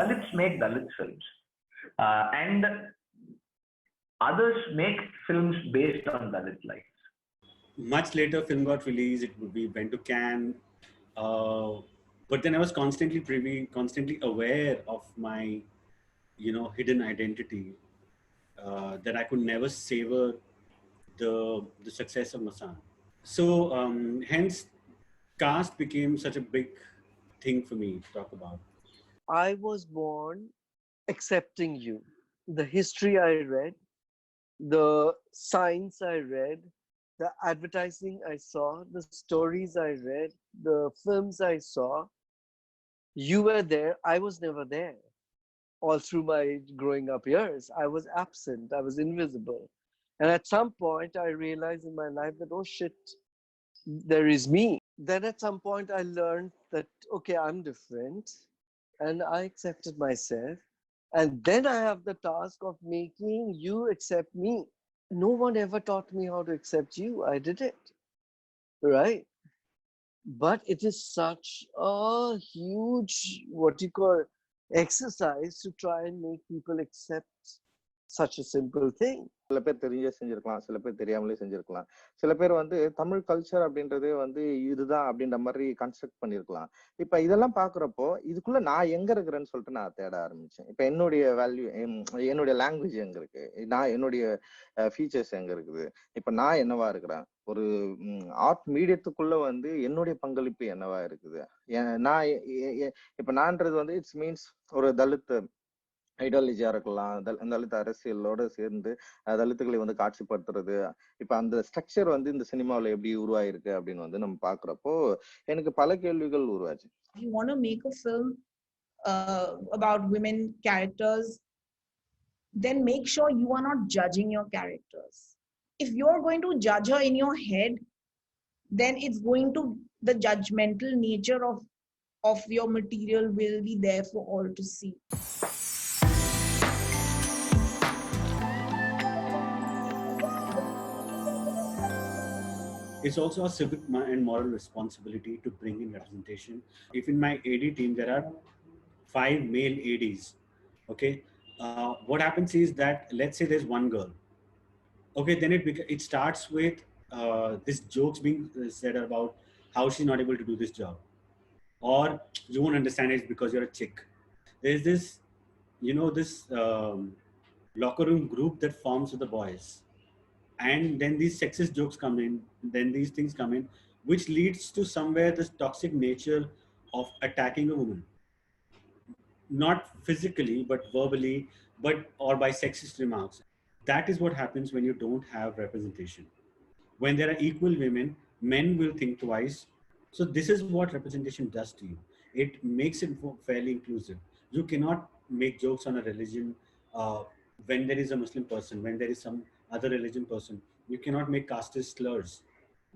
Dalits make Dalit films, and others make films based on Dalit lives. Much later, film got released. We went to Cannes, but then I was constantly aware of my, hidden identity. That I could never savor the success of Masaan. So hence, caste became such a big thing for me to talk about. I was born accepting you. The history I read, the science I read, the advertising I saw, the stories I read, the films I saw, you were there. I was never there. All through my growing up years, I was absent. I was invisible. And at some point, I realized in my life that, oh shit, there is me. Then at some point, I learned that, okay, I'm different. And I accepted myself. And then I have the task of making you accept me. No one ever taught me how to accept you. I did it. Right? But it is such a huge, what you call, exercise to try and make people accept such a simple thing. சில பேர் தெரிஞ்சே செஞ்சிருக்கலாம், சில பேர் தெரியாமலே செஞ்சிருக்கலாம். சில பேர் வந்து தமிழ் கல்ச்சர் அப்படின்றதே வந்து இதுதான் அப்படின்ற மாதிரி கன்ஸ்ட்ரக்ட் பண்ணிருக்கலாம். இப்ப இதெல்லாம் பாக்குறப்போ இதுக்குள்ள நான் எங்க இருக்கிறேன்னு சொல்லிட்டு நான் தேட ஆரம்பிச்சேன். இப்ப என்னுடைய வேல்யூ, என்னுடைய லாங்குவேஜ் எங்க இருக்கு, நான் என்னுடைய ஃபீச்சர்ஸ் எங்க இருக்குது, இப்ப நான் என்னவா இருக்கிறேன், ஒரு ஆர்ட் மீடியத்துக்குள்ள வந்து என்னுடைய பங்களிப்பு என்னவா இருக்குது, நான் இப்ப நான்றது வந்து இட்ஸ் மீன்ஸ் ஒரு தலித் ஐடியாலஜியா இருக்கலாம், தலித் அரசியலோட சேர்ந்து தலித்துகளை வந்து காட்சிப்படுத்துறது. இப்ப அந்த ஸ்ட்ரக்சர் வந்து இந்த சினிமாவில் எப்படி உருவாயிருக்கு அப்படின்னு வந்து நம்ம பாக்குறப்போ எனக்கு பல கேள்விகள் உருவாச்சு. You want to make a film about women characters, then make sure you are not judging your characters. If you're going to judge her in your head, then it's going to, the judgmental nature of your material will be there for all to see. It's also a civic and moral responsibility to bring in representation. If in my AD team there are 5 male ADs, okay, what happens is that let's say there's one girl, okay, then it starts with this jokes being said about how she's not able to do this job, or you won't understand it because you're a chick. There's this, this locker room group that forms with the boys. And then these sexist jokes come in, then these things come in, which leads to somewhere this toxic nature of attacking a woman. Not physically, but verbally, or by sexist remarks. That is what happens when you don't have representation. When there are equal women, men will think twice. So this is what representation does to you. It makes it fairly inclusive. You cannot make jokes on a religion when there is a Muslim person, when there is some other religion person. You cannot make casteist slurs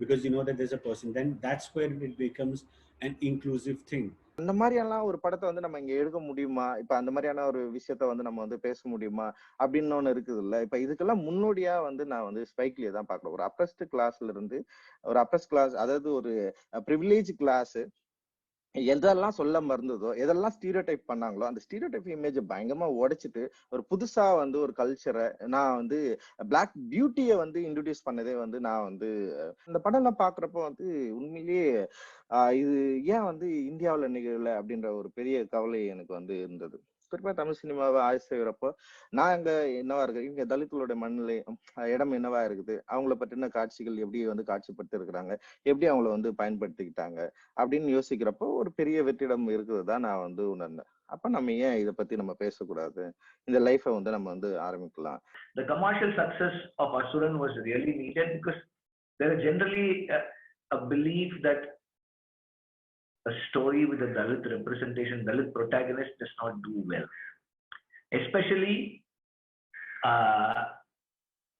because you know that there's a person. Then that's where it becomes an inclusive thing. அந்த மாதிரியெல்லாம் ஒரு படத்தை வந்து நம்ம இங்க எடுக்க முடியுமா, இப்ப அந்த மாதிரியான ஒரு விஷயத்த வந்து நம்ம வந்து பேச முடியுமா அப்படின்னு ஒண்ணு இருக்குது இல்ல. இப்ப இதுக்கெல்லாம் முன்னோடியா வந்து நான் வந்து ஸ்பைக்லியே தான் பாக்குறேன். ஒரு அப்ரஸ்ட் கிளாஸ்ல இருந்து, ஒரு அப்ரஸ்ட் கிளாஸ், அதாவது ஒரு பிரிவிலேஜ் கிளாஸ் எதெல்லாம் சொல்ல மறந்ததோ, எதெல்லாம் ஸ்டீரியோடைப் பண்ணாங்களோ அந்த ஸ்டீரியோடைப் இமேஜை பயங்கரமா உடைச்சிட்டு ஒரு புதுசா வந்து ஒரு கல்ச்சரை, நான் வந்து பிளாக் பியூட்டியை வந்து இன்ட்ரோடியூஸ் பண்ணதே வந்து நான் வந்து இந்த படம் எல்லாம் பாக்குறப்போ வந்து உண்மையிலேயே இது ஏன் வந்து இந்தியாவில் நிகழல அப்படின்ற ஒரு பெரிய கவலை எனக்கு வந்து இருந்தது. குறிப்பா தமிழ் சினிமாவை ஆய்வு செய்யறப்போ நான் அங்க என்னவா இருக்கு, இங்க தலித்துகளோட மண்ணிலை இடம் என்னவா இருக்குது, அவங்கள பற்றின காட்சிகள் எப்படி வந்து காட்சிப்படுத்தி இருக்கிறாங்க, எப்படி அவங்கள வந்து பயன்படுத்திக்கிட்டாங்க அப்படின்னு யோசிக்கிறப்போ ஒரு பெரிய வெற்றிடம் இருக்குதுதான் நான் வந்து உணர்ந்தேன். அப்ப நம்ம ஏன் இதை பத்தி நம்ம பேசக்கூடாது, இந்த லைஃபை வந்து நம்ம வந்து ஆரம்பிக்கலாம். The commercial success of Asuran was really needed because there is generally a belief that a story with a Dalit representation, Dalit protagonist does not do well. Especially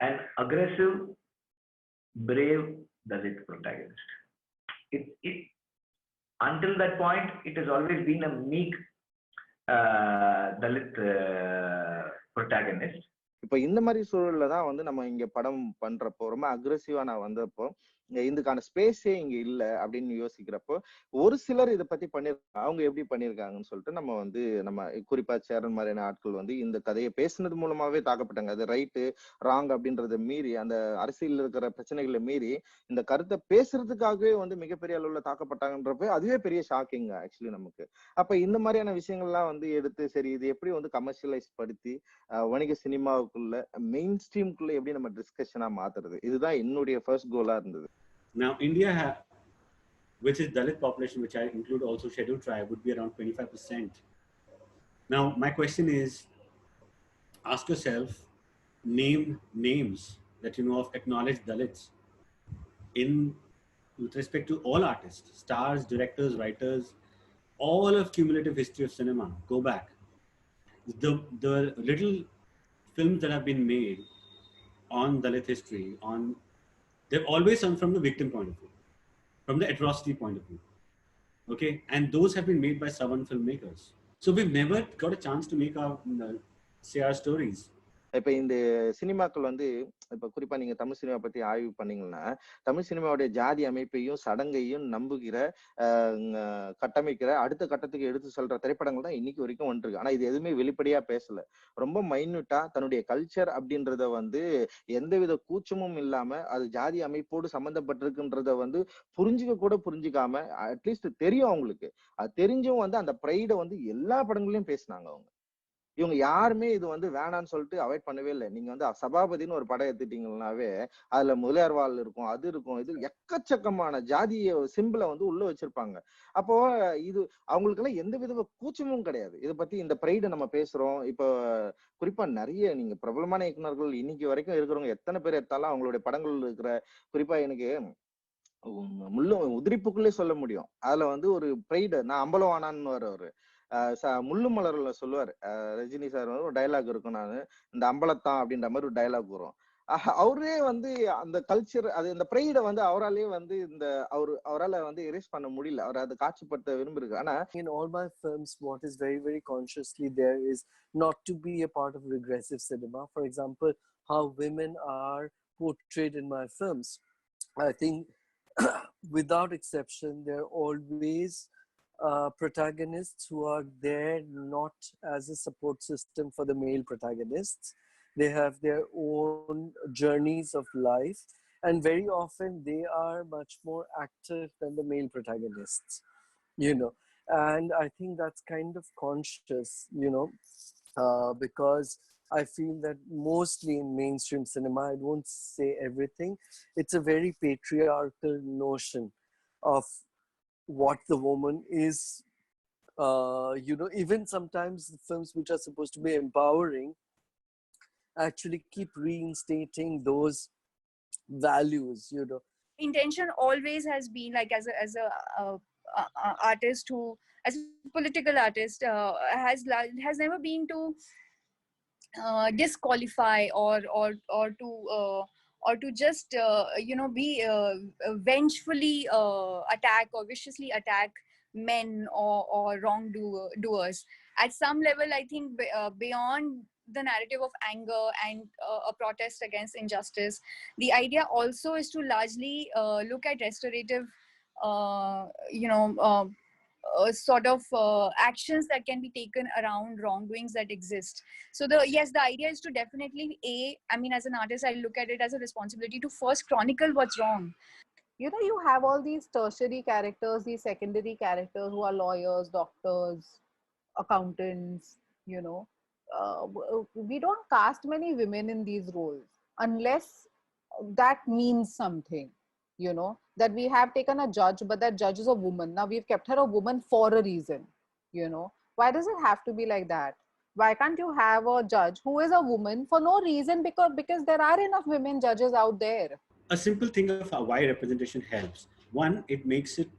an aggressive, brave Dalit protagonist. Until that point, it has always been a meek Dalit protagonist. இப்ப இந்த மாதிரி சூழல்ல தான் வந்து நம்ம இங்க படம் பண்றப்போ ரொம்ப அக்ரெசிவா நான் வந்தப்போ இதுக்கான ஸ்பேஸே இங்க இல்ல அப்படின்னு யோசிக்கிறப்போ ஒரு சிலர் இதை பத்தி பண்ணிருக்காங்க. அவங்க எப்படி பண்ணிருக்காங்கன்னு சொல்லிட்டு நம்ம குறிப்பா சேரன் மாதிரியான ஆட்கள் இந்த கதையை பேசுனது மூலமாவே தாக்கப்பட்டாங்க. அது ரைட்டு ராங் அப்படின்றத மீறி, அந்த அரசியல் இருக்கிற பிரச்சனைகளை மீறி இந்த கருத்தை பேசுறதுக்காகவே மிகப்பெரிய அளவுல தாக்கப்பட்டாங்கன்றப்ப அதுவே பெரிய ஷாக்கிங் ஆக்சுவலி நமக்கு. அப்ப இந்த மாதிரியான விஷயங்கள்லாம் எடுத்து சரி இது எப்படி கமர்ஷியலைஸ் படுத்தி வணிக சினிமாவுக்குள்ள மெயின் ஸ்ட்ரீம்குள்ள எப்படி நம்ம டிஸ்கஷனா மாத்துறது, இதுதான் என்னுடைய ஃபர்ஸ்ட் கோலா இருந்தது. Now, India, which is Dalit population, which I include also scheduled tribe, would be around 25%. Now, my question is, ask yourself, name names that you know of acknowledged Dalits with respect to all artists, stars, directors, writers, all of cumulative history of cinema. Go back. The little films that have been made on Dalit history, they've always come from the victim point of view, from the atrocity point of view. Okay, and those have been made by Savan filmmakers. So we've never got a chance to make say our stories. இப்ப இந்த சினிமாக்கள் இப்ப குறிப்பா நீங்க Tamil cinema பத்தி ஆய்வு பண்ணீங்கன்னா, தமிழ் சினிமாவுடைய ஜாதி அமைப்பையும் சடங்கையும் நம்புகிற கட்டமைக்கிற அடுத்த கட்டத்துக்கு எடுத்து சொல்ற திரைப்படங்கள் தான் இன்னைக்கு வரைக்கும் வந்துருக்கு. ஆனா இது எதுவுமே வெளிப்படையா பேசல. ரொம்ப மைன்யூட்டா தன்னுடைய கல்ச்சர் அப்படின்றத எந்தவித கூச்சமும் இல்லாம அது ஜாதி அமைப்போடு சம்பந்தப்பட்டிருக்குன்றத புரிஞ்சுக்காம அட்லீஸ்ட் தெரியும் அவங்களுக்கு, அது தெரிஞ்சும் அந்த ப்ரைட எல்லா படங்களையும் பேசினாங்க அவங்க. இவங்க யாருமே இது வேணான்னு சொல்லிட்டு அவாய்ட் பண்ணவே இல்லை. நீங்க சபாபதினு ஒரு படம் எடுத்துட்டீங்கன்னாவே அதுல முதலியார்வாள் இருக்கும், அது இருக்கும், இது எக்கச்சக்கமான ஜாதிய சிம்பிளை உள்ள வச்சிருப்பாங்க. அப்போ இது அவங்களுக்கு எல்லாம் எந்த வித கூச்சமும் கிடையாது. இதை பத்தி இந்த ப்ரைட நம்ம பேசுறோம். இப்போ குறிப்பா நிறைய நீங்க பிரபலமான இயக்குநர்கள் இன்னைக்கு வரைக்கும் இருக்கிறவங்க எத்தனை பேர் எடுத்தாலும் அவங்களுடைய படங்கள் இருக்கிற குறிப்பா எனக்கு உதிரிப்புக்குள்ளே சொல்ல முடியும். அதுல ஒரு ப்ரைடு, நான் அம்பலவானான்னு ஒரு முள்ளு மலர்ல சொல்லுவாரு ரஜினி சார், ஒரு டைலாக் இருக்கும், நான் இந்த அம்பலத்தான் அப்படின்ற மாதிரி ஒரு டைலாக் வரும். அவரே அந்த கல்ச்சர், அது இந்த ப்ரைட அவராலே அவரால எரேஸ் பண்ண முடியல. அவர் அதை காட்சிப்படுத்த விரும்புறாரு. ஆனா in all my films, what is very, very consciously there is not to be a part of regressive cinema. For example, how women are portrayed in my films. I think without exception, they're always protagonists who are there not as a support system for the male protagonists. They have their own journeys of life, and very often they are much more active than the male protagonists, and I think that's kind of conscious, because I feel that mostly in mainstream cinema, I won't say everything, it's a very patriarchal notion of what the woman is. Even sometimes the films which are supposed to be empowering actually keep reinstating those values. Intention always has been like as a artist who, as a political artist, has never been to disqualify or to just be vengefully attack or viciously attack men or wrongdoers. At some level, I think beyond the narrative of anger and a protest against injustice, the idea also is to largely look at restorative sort of actions that can be taken around wrongdoings that exist. So the idea is to definitely as an artist, I look at it as a responsibility to first chronicle what's wrong. You have all these tertiary characters, these secondary characters who are lawyers, doctors, accountants, we don't cast many women in these roles unless that means something, that we have taken a judge, but that judge is a woman. Now we've kept her a woman for a reason, why does it have to be like that? Why can't you have a judge who is a woman for no reason, because there are enough women judges out there? A simple thing of why representation helps. One, it makes it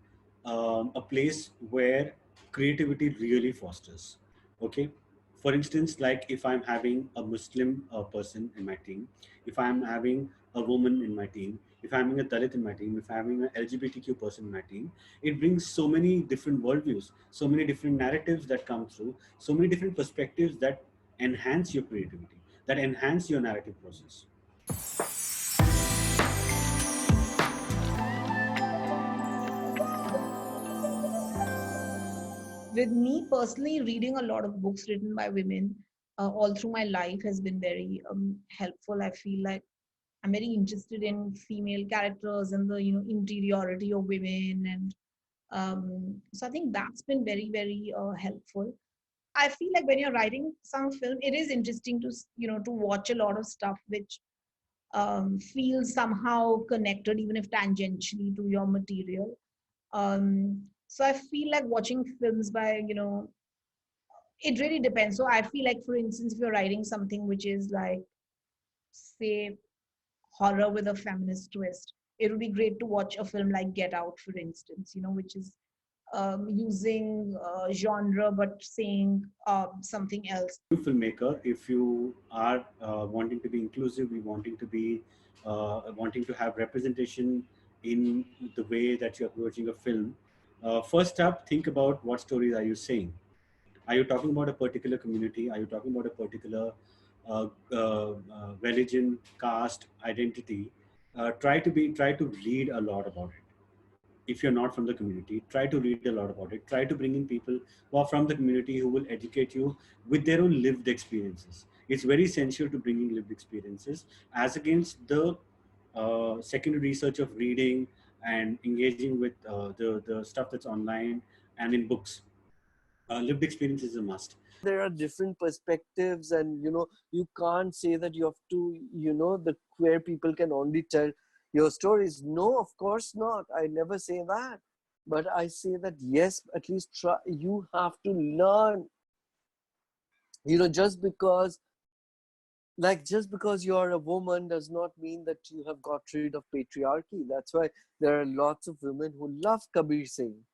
a place where creativity really fosters. Okay, for instance, like if I'm having a Muslim person in my team, if I'm having a woman in my team, if I'm having a Dalit in my team, if I'm having an LGBTQ person in my team, it brings so many different worldviews, so many different narratives that come through, so many different perspectives that enhance your creativity, that enhance your narrative process. with me personally, reading a lot of books written by women all through my life has been very helpful. I feel like I'm very interested in female characters and the interiority of women, and so I think that's been very very helpful. I feel like when you're writing some film, it is interesting to to watch a lot of stuff which feels somehow connected, even if tangentially, to your material. So I feel like watching films by it really depends. So I feel like, for instance, if you're writing something which is like, say, horror with a feminist twist, it would be great to watch a film like Get Out, for instance, which is using genre but saying something else. Filmmaker, if you are wanting to be inclusive, we wanting to be wanting to have representation in the way that you're approaching a film, first up, think about what stories are you saying. Are you talking about a particular community? Are you talking about a particular religion, caste, identity? Try to read a lot about it. If you're not from the community, try to read a lot about it. Try to bring in people who are from the community, who will educate you with their own lived experiences. It's very essential to bring in lived experiences as against the secondary research of reading and engaging with the stuff that's online and in books. Lived experience is a must. There are different perspectives, and you can't say that you have to, the queer people can only tell your stories. No, of course not. I never say that. But I say that yes, at least try. You have to learn. Just because you're a woman does not mean that you have got rid of patriarchy. That's why there are lots of women who love Kabir Singh,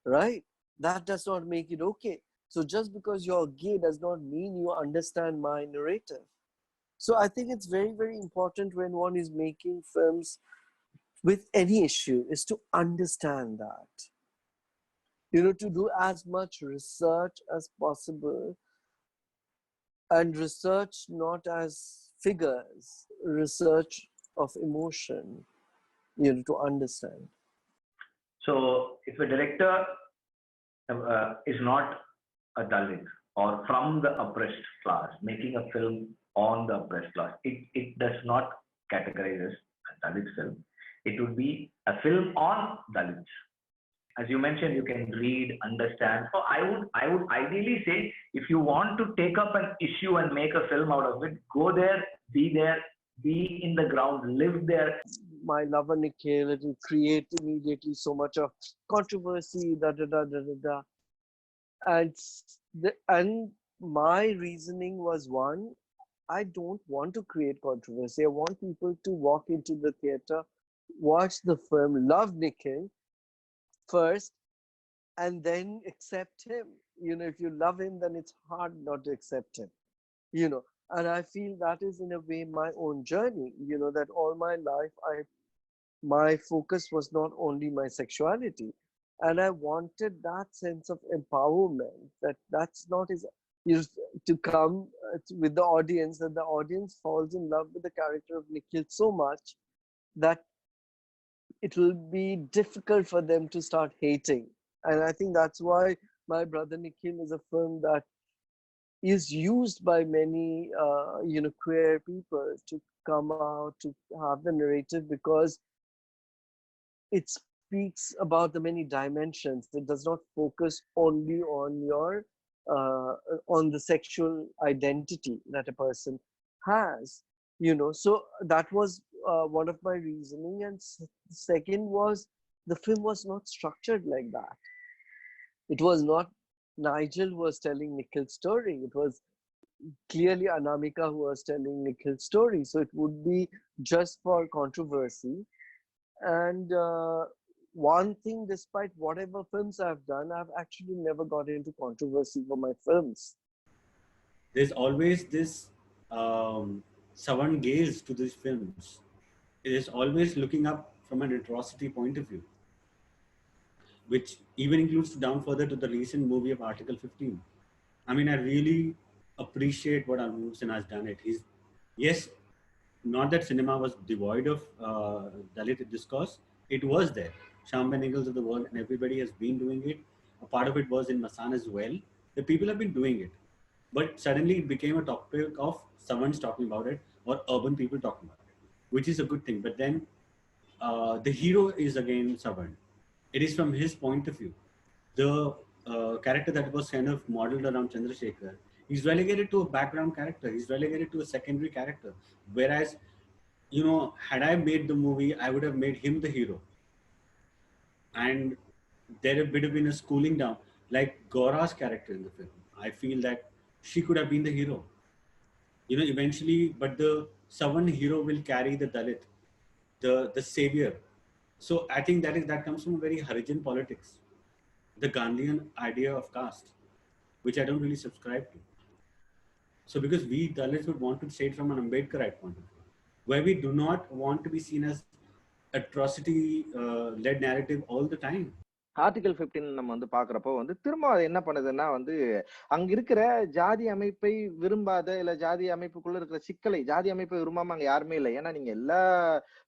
right? That does not make it okay. So just because you're gay does not mean you understand my narrative. So I think it's very, very important when one is making films with any issue is to understand that. To do as much research as possible, and research not as figures, research of emotion, to understand. So if a director is not a Dalit or from the oppressed class, making a film on the oppressed class, it does not categorize as a Dalit film. It would be a film on Dalits. As you mentioned, you can read, understand. So I would ideally say, if you want to take up an issue and make a film out of it, go there, be in the ground, live there. My lover Nikhil, it will create immediately so much of controversy, and my reasoning was, one, I don't want to create controversy. I want people to walk into the theater, watch the film, love Nikhil first, and then accept him. If you love him, then it's hard not to accept him. And I feel that is in a way my own journey. That all my life my focus was not only my sexuality, and I wanted that sense of empowerment. That's not to come with the audience, that the audience falls in love with the character of Nikhil so much that it will be difficult for them to start hating. And I think that's why My Brother Nikhil is a film that is used by many queer people to come out to have the narrative, because it speaks about the many dimensions. It does not focus only on your on the sexual identity that a person has. So that was one of my reasoning. And second was, the film was not structured like that. It was not Nigel who was telling Nikhil's story. It was clearly Anamika who was telling Nikhil's story. So it would be just for controversy. And one thing, despite whatever films I've done, I've actually never got into controversy for my films. There's always this savant gaze to these films. It is always looking up from an atrocity point of view, which even includes down further to the recent movie of Article 15. I mean, I really appreciate what Anmol Sinha has done. Yes, not that cinema was devoid of Dalit discourse. It was there. Shyam Benegal's of the world, and everybody has been doing it. A part of it was in Masan as well. The people have been doing it, but suddenly it became a topic of someone's talking about it or urban people talking about it, which is a good thing. But then the hero is again Savan. It is from his point of view. The character that was kind of modeled around Chandrasekhar, he's relegated to a background character. He's relegated to a secondary character. Whereas, you know, had I made the movie, I would have made him the hero. And there would have been a schooling down. Like Gaura's character in the film, I feel that she could have been the hero. You know, eventually, but the Savan hero will carry the Dalit, the savior. So I think that comes from a very Harijan politics, the Gandhian idea of caste, which I don't really subscribe to. So because we Dalits would want to say it from an Ambedkarite point of view, where we do not want to be seen as atrocity-led narrative all the time. Article 15 நம்ம வந்து பாக்குறப்போ வந்து திரும்ப அது என்ன பண்ணுதுன்னா வந்து அங்க இருக்கிற ஜாதி அமைப்பை விரும்பாத இல்ல ஜாதி அமைப்புக்குள்ள இருக்கிற சிக்கலை, ஜாதி அமைப்பை விரும்பாம அங்க யாருமே இல்லை. ஏன்னா நீங்க எல்லா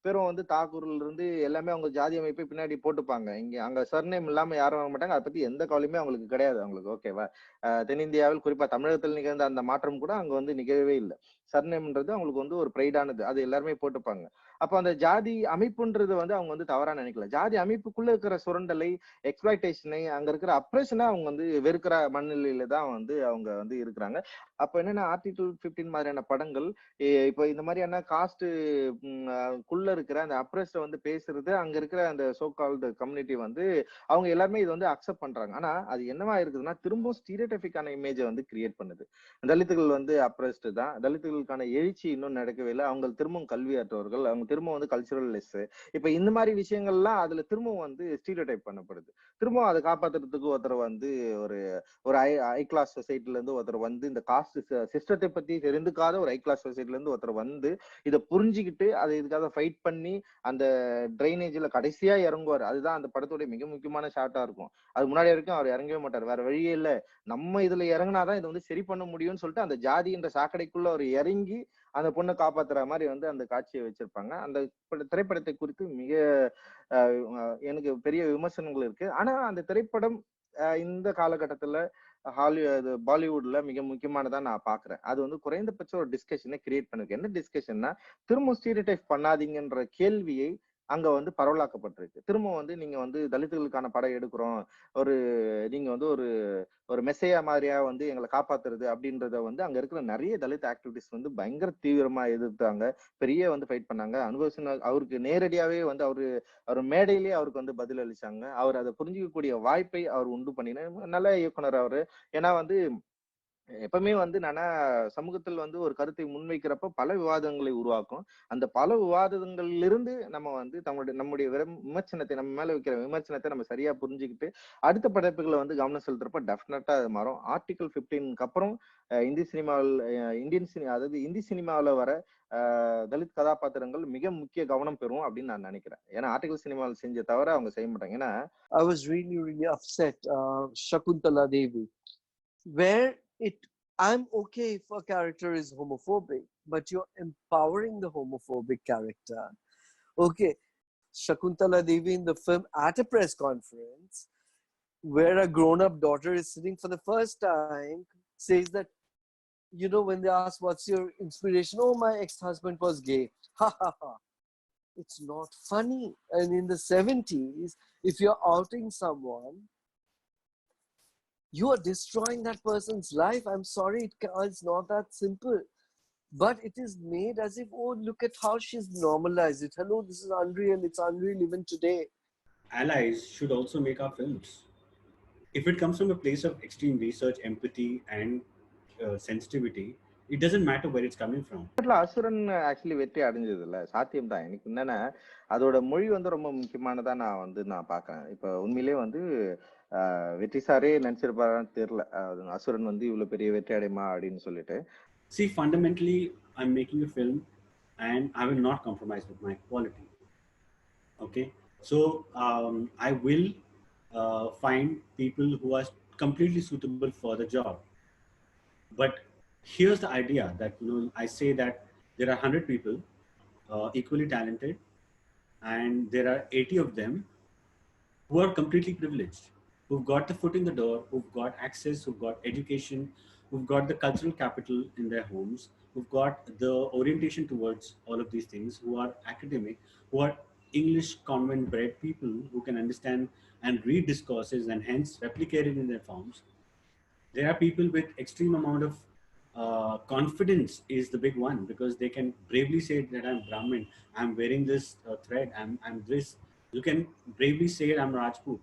பேரும் வந்து தாக்கூர்ல இருந்து எல்லாமே அவங்க ஜாதி அமைப்பை பின்னாடி போட்டுப்பாங்க. இங்க அங்க சர்நேம் இல்லாம யாரும் வாங்க மாட்டாங்க. அதை பத்தி எந்த கவலையுமே அவங்களுக்கு கிடையாது. அவங்களுக்கு ஓகேவா. தென்னிந்தியாவில் குறிப்பா தமிழகத்தில் நிகழ்ந்த அந்த மாற்றம் கூட அங்க வந்து நிகழவே இல்லை. சர்நேம்ன்றது அவங்களுக்கு வந்து ஒரு பிரைடானது, அது எல்லாருமே போட்டுப்பாங்க. அப்போ அந்த ஜாதி அமைப்புன்றது வந்து அவங்க வந்து தவறா நினைக்கல. ஜாதி அமைப்புக்குள்ள இருக்கிற சுரண்டலை, எக்ஸ்பிளாய்டேஷனை, அங்க இருக்கிற அப்ரேஷனை அவங்க வந்து வெறுக்கிற மனநிலையில தான் வந்து அவங்க வந்து இருக்கிறாங்க. அப்ப என்னன்னா ஆர்டிகல் 15 மாதிரியான படங்கள் இப்போ இந்த மாதிரியான காஸ்ட் குள்ள இருக்கிற அந்த அப்ரேஷ வந்து பேசுறது, அங்க இருக்கிற அந்த சோ கால்டு கம்யூனிட்டி வந்து அவங்க எல்லாருமே இது வந்து அக்செப்ட் பண்றாங்க. ஆனா அது என்னவா இருக்குதுன்னா திரும்பவும் ஸ்டீரியோடைபிக்கான இமேஜை வந்து கிரியேட் பண்ணுது. தலித்துகள் வந்து அப்ரஸ்டு தான், தலித்துகளுக்கான எழுச்சி இன்னும் நடக்கவே இல்லை, அவங்க திரும்பவும் கல்வியற்றவர்கள், அவங்க திரும்பவும் வந்து கல்ச்சுரல் லெஸ். இப்ப இந்த மாதிரி விஷயங்கள்லாம் அதுல திரும்பவும் வந்து ஸ்டீரியோடைப் பண்ணப்படுது. திரும்பவும் அதை காப்பாத்துறதுக்கு ஒருத்தர் வந்து ஒரு ஒரு ஹை கிளாஸ் சொசைட்டில இருந்து ஒருத்தர் வந்து இந்த காஸ்ட் சிஸ்டத்தை பத்தி தெரிந்துக்காத ஒரு ஹை கிளாஸ் சொசைட்டில இருந்து ஒருத்தர் வந்து இதை புரிஞ்சுக்கிட்டு அதை இதுக்காக ஃபைட் பண்ணி அந்த ட்ரைனேஜ்ல கடைசியா இறங்குவார். அதுதான் அந்த படத்தோட மிக முக்கியமான ஷார்ட்டா இருக்கும். அது முன்னாடி வரைக்கும் அவர் இறங்கவே மாட்டார், வேற வழியே இல்லை, நம்ம இதுல இறங்கினாதான் இதை வந்து சரி பண்ண முடியும்னு சொல்லிட்டு அந்த ஜாதி என்ற சாக்கடைக்குள்ள அவர் இறங்கி அந்த பொண்ணை காப்பாத்துற மாதிரி வந்து அந்த காட்சியை வச்சிருப்பாங்க. அந்த திரைப்படத்தை குறித்து மிக எனக்கு பெரிய விமர்சனங்கள் இருக்கு. ஆனா அந்த திரைப்படம் இந்த காலகட்டத்துல பாலிவுட்ல மிக முக்கியமானதா நான் பாக்குறேன். அது வந்து குறைந்தபட்சம் ஒரு டிஸ்கஷனை கிரியேட் பண்ணிருக்கு. என்ன டிஸ்கஷன்னா, திரும்ப ஸ்டீரியோடைப் பண்ணாதீங்கன்ற கேள்வியை அங்க வந்து பரவலாக்கப்பட்டிருக்கு. திரும்ப வந்து நீங்க வந்து தலித்துகளுக்கான படம் எடுக்கிறோம், ஒரு நீங்க வந்து ஒரு ஒரு மெசையா மாதிரியா வந்து எங்களை காப்பாத்துறது அப்படின்றத வந்து அங்க இருக்கிற நிறைய தலித் ஆக்டிவிட்டிஸ் வந்து பயங்கர தீவிரமா எதிர்த்தாங்க. பெரிய வந்து ஃபைட் பண்ணாங்க. அனுபவ அவருக்கு நேரடியாவே வந்து அவர் மேடையிலேயே அவருக்கு வந்து பதில் அளிச்சாங்க. அவர் அதை புரிஞ்சிக்கக்கூடிய வாய்ப்பை அவர் உண்டு பண்ணின நல்ல இயக்குனர் அவரு. ஏன்னா வந்து எப்பவுமே வந்து நானா சமூகத்தில் வந்து ஒரு கருத்தை முன்வைக்கிறப்ப பல விவாதங்களை உருவாக்கும். அந்த பல விவாதங்களிலிருந்து நம்ம வந்து நம்முடைய விமர்சனத்தை, நம்ம மேல வைக்கிற விமர்சனத்தை நம்ம சரியா புரிஞ்சுக்கிட்டு அடுத்த படைப்புகளை வந்து கவனம் செலுத்துறப்ப டெஃபினட்டா அது மாறும். ஆர்டிகல் 15க்கு அப்புறம் இந்திய சினிமாவில் அதாவது இந்தி சினிமாவில் வர தலித் கதாபாத்திரங்கள் மிக முக்கிய கவனம் பெறும் அப்படின்னு நான் நினைக்கிறேன். ஏன்னா ஆர்டிகல் சினிமாவில் செஞ்ச தவிர அவங்க செய்ய மாட்டாங்க. ஏன்னா I was really upset, Shakuntala Devi, where I'm okay if a character is homophobic, but you're empowering the homophobic character. Okay, Shakuntala Devi in the film at a press conference, where a grown-up daughter is sitting for the first time, says that, you know, when they ask what's your inspiration, oh, my ex-husband was gay. Ha ha ha. It's not funny. And in the 70s, if you're outing someone, you are destroying that person's life. I'm sorry, it's not that simple. But it is made as if, oh, look at how she's normalized it. Hello, this is unreal. It's unreal even today. Allies should also make our films. If it comes from a place of extreme research, empathy, and sensitivity, it doesn't matter where it's coming from. Asuran actually வெற்றி அடைஞ்சது இல்ல, சாத்தியம் தான். எனக்கு என்னன்னா அதோட மொழி வந்து ரொம்ப முக்கியமானதா நான் பாக்குறேன். இப்ப உண்மையிலே வந்து வெற்றி சாரே நினைச்சிருப்பாரான்னு தெரியல, அசுரன் வந்து இவ்வளவு பெரிய வெற்றி அடையுமா அப்படின்னு சொல்லிட்டு. See, fundamentally, I'm making a film and I will not compromise with my quality. Okay, so I will find people who are completely suitable for the job. But here's the idea that, you know, I say that there are 100 people equally talented, and there are 80 of them who are completely privileged, who've got the foot in the door, who've got access, who've got education, who've got the cultural capital in their homes, who've got the orientation towards all of these things, who are academic, who are English convent bred people who can understand and read discourses and hence replicate it in their forms. There are people with extreme amount of confidence is the big one, because they can bravely say that I'm Brahmin, I'm wearing this thread, I'm this. You can bravely say I'm Rajput,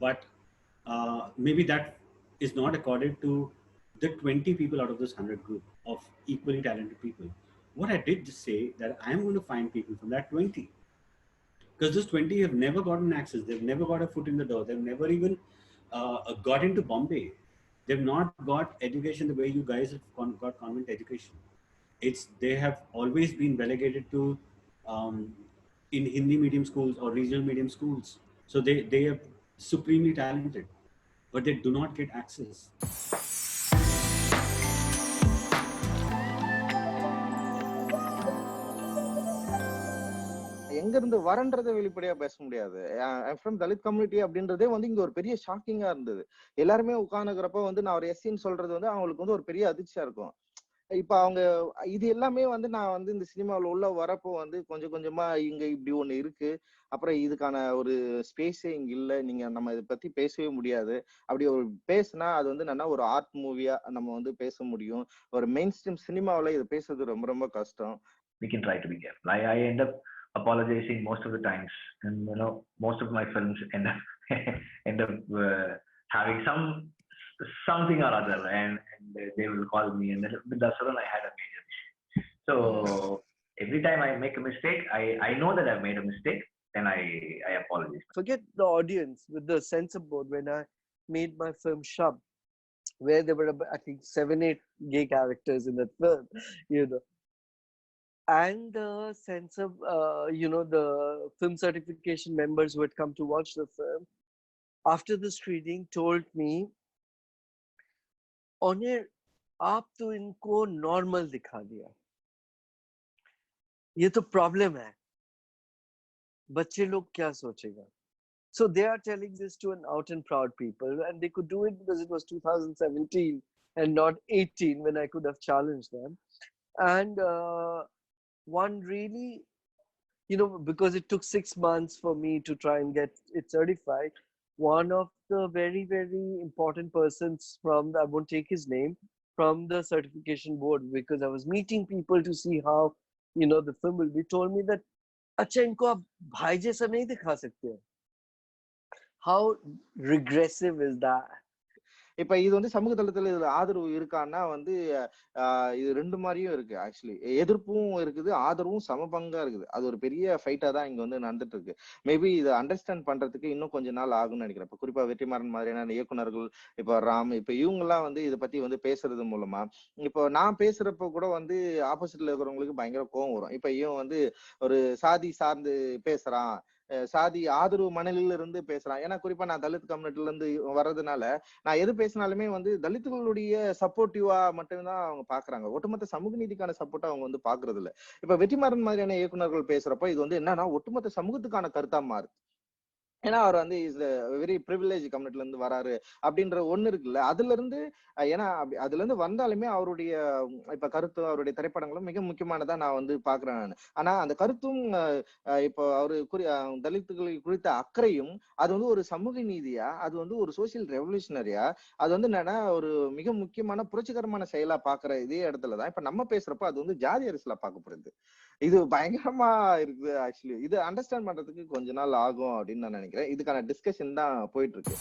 but maybe that is not accorded to the 20 people out of this 100 group of equally talented people. What I did just say that I'm going to find people from that 20, because those 20 have never gotten access, they've never got a foot in the door, they've never even got into Bombay, they've not got education the way you guys have got convent education. They have always been relegated to in Hindi medium schools or regional medium schools. So they are supremely talented, but they do not get access. எங்க இருந்து வரன்றதை வெளிப்படையா பேச முடியாது. From Dalit community அப்படின்றதே வந்து இங்க ஒரு பெரிய ஷாக்கிங்கா இருந்தது. எல்லாருமே உட்கார்ந்துக்கிறப்ப வந்து நான் ஒரு எஸ்சின்னு சொல்றது வந்து அவங்களுக்கு வந்து ஒரு பெரிய அதிர்ச்சியா இருக்கும். இப்ப அவங்க இது எல்லாமே வந்து நான் வந்து இந்த சினிமாவில் உள்ள வரப்போ வந்து கொஞ்சம் கொஞ்சமா இங்க இப்படி ஒண்ணு இருக்கு, அப்புறம் இதுக்கான ஒரு ஸ்பேஸே இங்க இல்ல, நீங்க நம்ம இதை பத்தி பேசவே முடியாது. அப்படி ஒரு பேசினா அது வந்து என்னன்னா ஒரு ஆர்ட் மூவியா நம்ம வந்து பேச முடியும். ஒரு மெயின் ஸ்ட்ரீம் சினிமாவில் இதை பேசுறது ரொம்ப ரொம்ப கஷ்டம். We can try to be careful. I end up apologizing most of the times, and most of my films end up having something or other, and they will call me, and then with Asuran I had a major issue. So every time I make a mistake, I know that I've made a mistake, and I apologize. Forget the audience. With the censor board, when I made my film Shab, where there were I think 7-8 gay characters in that film, and the censor, the film certification members who had come to watch the film after the screening told me, "Onir, आप तो इनको normal दिखा दिया, ये तो problem है, बच्चे लोग क्या सोचेगा?" So they are telling this to an out and proud people, and they could do it because it was 2017 and not 18 when I could have challenged them. And one really, because it took 6 months for me to try and get it certified, one of the very, very important persons from, I won't take his name, from the certification board, because I was meeting people to see how, the film will be, told me that, "Acha, inko aap bhai jaisa nahi dikha sakte." How regressive is that? இப்ப இது வந்து சமூக தளத்துல இதுல ஆதரவு இருக்கான்னா வந்து இது ரெண்டு மாதிரியும் இருக்கு. ஆக்சுவலி எதிர்ப்பும் இருக்குது, ஆதரவும் சமபங்கா இருக்குது. அது ஒரு பெரிய ஃபைட்டா தான் இங்க வந்து நடந்துட்டு இருக்கு. மேபி இதை அண்டர்ஸ்டாண்ட் பண்றதுக்கு இன்னும் கொஞ்ச நாள் ஆகும்னு நினைக்கிறேன். இப்ப குறிப்பா வெற்றிமாறன் மாதிரியான இயக்குனர்கள், இப்ப ராம், இப்ப இவங்க எல்லாம் வந்து இதை பத்தி வந்து பேசுறது மூலமா, இப்போ நான் பேசுறப்ப கூட வந்து ஆப்போசிட்ல இருக்கிறவங்களுக்கு பயங்கர கோவம் வரும். இப்ப இவன் வந்து ஒரு சாதி சார்ந்து பேசுறான், சாதி ஆதரவு மனநிலையில இருந்து பேசுறான். ஏன்னா குறிப்பா நான் தலித் கம்யூனிட்டில இருந்து வர்றதுனால நான் எது பேசினாலுமே வந்து தலித்துகளுடைய சப்போர்ட்டிவா மட்டும்தான் அவங்க பாக்குறாங்க. ஒட்டுமொத்த சமூக நீதிக்கான சப்போர்ட்டா அவங்க வந்து பாக்குறது இல்ல. இப்ப வெற்றிமாறன் மாதிரியான இயக்குநர்கள் பேசுறப்ப இது வந்து என்னன்னா ஒட்டுமொத்த சமூகத்துக்கான கருத்தா மாறுது. ஏன்னா அவர் வந்து இஸ் வெரி ப்ரிவிலேஜ் கம்யூனிட்டில இருந்து வராரு அப்படின்ற ஒண்ணு இருக்குல்ல, அதுல இருந்து ஏன்னா அதுல இருந்து வந்தாலுமே அவருடைய இப்ப கருத்தும் அவருடைய திரைப்படங்களும் மிக முக்கியமானதா நான் வந்து பாக்குறேன் நான். ஆனா அந்த கருத்தும் இப்போ அவரு தலித்துகளை குறித்த அக்கறையும் அது வந்து ஒரு சமூக நீதியா, அது வந்து ஒரு சோசியல் ரெவல்யூஷனரியா, அது வந்து என்னன்னா ஒரு மிக முக்கியமான புரட்சிகரமான செயலா பாக்குற இதே இடத்துலதான் இப்ப நம்ம பேசுறப்ப அது வந்து ஜாதி அரசியலா பார்க்கப்படுது. இது பயங்கரமா இருக்குது. ஆக்சுவலி இது அண்டர்ஸ்டாண்ட் பண்றதுக்கு கொஞ்ச நாள் ஆகும் அப்படின்னு நான் நினைக்கிறேன். இதுக்கான டிஸ்கஷன் தான் போயிட்டு இருக்கு.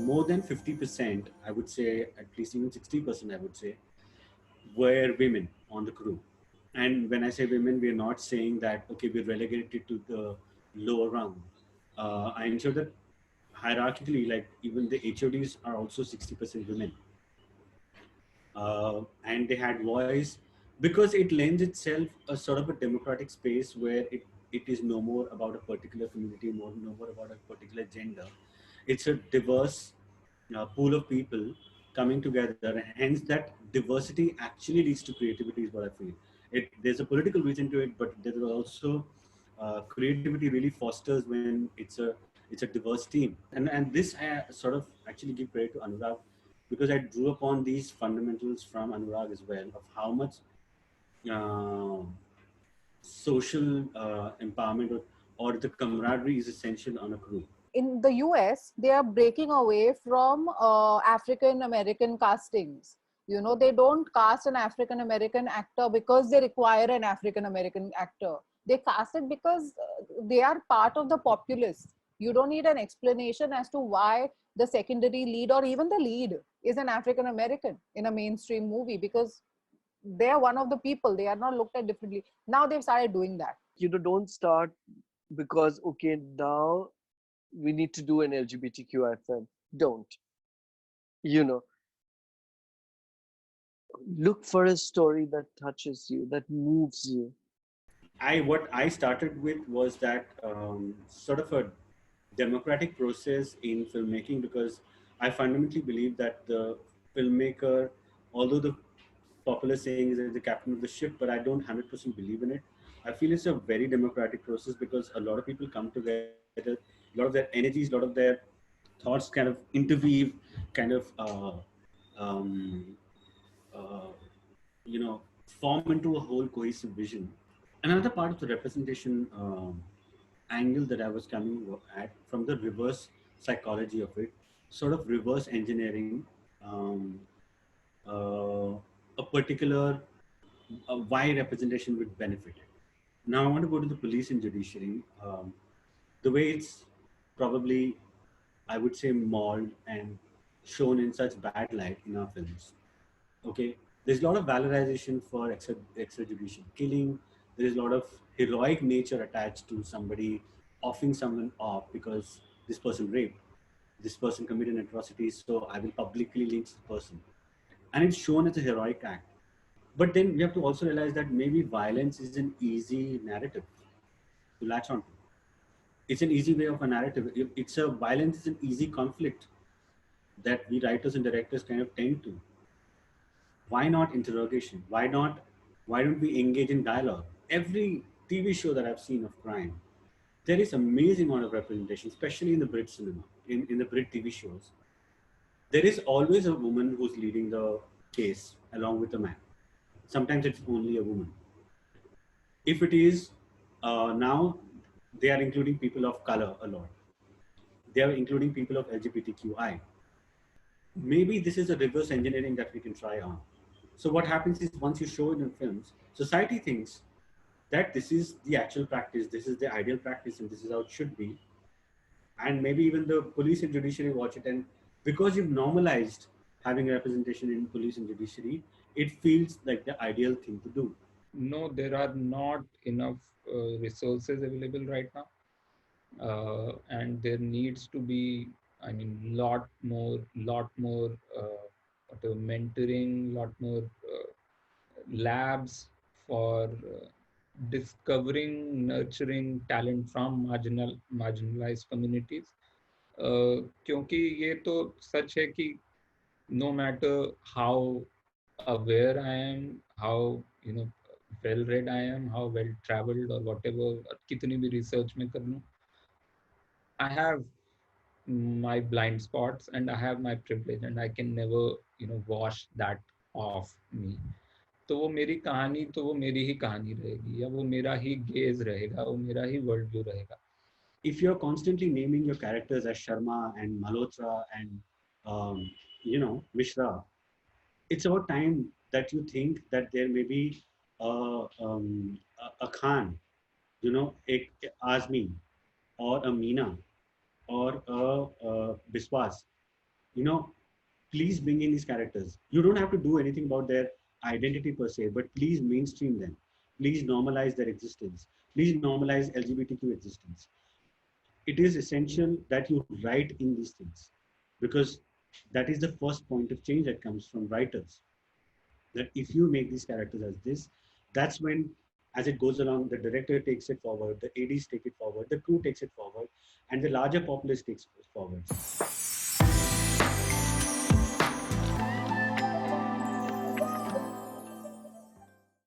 More than 50%, I would say, at least even 60%, I would say, were women on the crew. And when I say women, we are not saying that, okay, we're relegated to the lower rung. I ensure that hierarchically, like even the HODs are also 60% women. And they had voice because it lends itself a sort of a democratic space where it is no more about a particular community, no more about a particular gender. It's a diverse pool of people coming together, and hence that diversity actually leads to creativity is what I feel. There's a political reason to it, but there is also creativity really fosters when it's a diverse team. And this I sort of actually give credit to Anurag, because I drew upon these fundamentals from Anurag as well, of how much uh, social empowerment or the camaraderie is essential on a crew. In the US, they are breaking away from African American castings. You know, they don't cast an African American actor because they require an African American actor. They cast it because they are part of the populace. You don't need an explanation as to why the secondary lead or even the lead is an African American in a mainstream movie, because they are one of the people. They are not looked at differently. Now they've started doing that. You know, don't start because, okay, now we need to do an LGBTQI film. Don't. You know, look for a story that touches you, that moves you. What I started with was that sort of a democratic process in filmmaking, because I fundamentally believe that the filmmaker, although the popular saying is that the captain of the ship, but I don't 100% believe in it. I feel it's a very democratic process, because a lot of people come together, a lot of their energies, a lot of their thoughts kind of interweave, kind of um, uh, form into a whole cohesive vision. Another part of the representation angle that I was coming at from the reverse psychology of it, sort of reverse engineering um, uh, a particular why representation would benefit. Now I want to go to the police and judiciary. The way it's probably, I would say, mauled and shown in such bad light in our films. Okay, there's a lot of valorization for extrajudicial killing. There is a lot of heroic nature attached to somebody offing someone off because this person raped, this person committed an atrocity, so I will publicly lynch the person. And it's shown as a heroic act. But then we have to also realize that maybe violence is an easy narrative to latch on to. It's an easy way of a narrative. It's a violence is an easy conflict that we writers and directors kind of tend to. Why not interrogation? Why don't we engage in dialogue? Every TV show that I've seen of crime, there is amazing amount of representation, especially in the Brit cinema, in the Brit TV shows. There is always a woman who's leading the case along with a man. Sometimes it's only a woman. If it is now, they are including people of color a lot. They are including people of LGBTQI. Maybe this is a reverse engineering that we can try on. So what happens is, once you show it in films, society thinks that this is the actual practice, this is the ideal practice, and this is how it should be. And maybe even the police and judiciary watch it, and because you've normalized having a representation in police and judiciary, it feels like the ideal thing to do. No, there are not enough resources available right now. And there needs to be, I mean, lot more mentoring, lot more labs for discovering, nurturing talent from marginalized communities. क्योंकि ये तो सच है कि no matter how aware I am, how well read I am, how well traveled or whatever, कितनी भी research में कर लूँ, I have my blind spots and I have my privilege, and I can never wash that off me. तो वो मेरी कहानी तो वो मेरी ही कहानी रहेगी, या वो मेरा ही गेज रहेगा, वो मेरा ही वर्ल्ड व्यू रहेगा. If you're constantly naming your characters as Sharma and Malhotra and Mishra, it's about time that you think that there may be a Khan, a Azmi, or a Meena, or a Biswas. Please bring in these characters. You don't have to do anything about their identity per se, but please mainstream them. Please normalize their existence. Please normalize LGBTQ existence. It is essential that you write in these things, because that is the first point of change that comes from writers. That if you make these characters as this, that's when, as it goes along, the director takes it forward, the ADs take it forward, the crew takes it forward, and the larger populace takes it forward.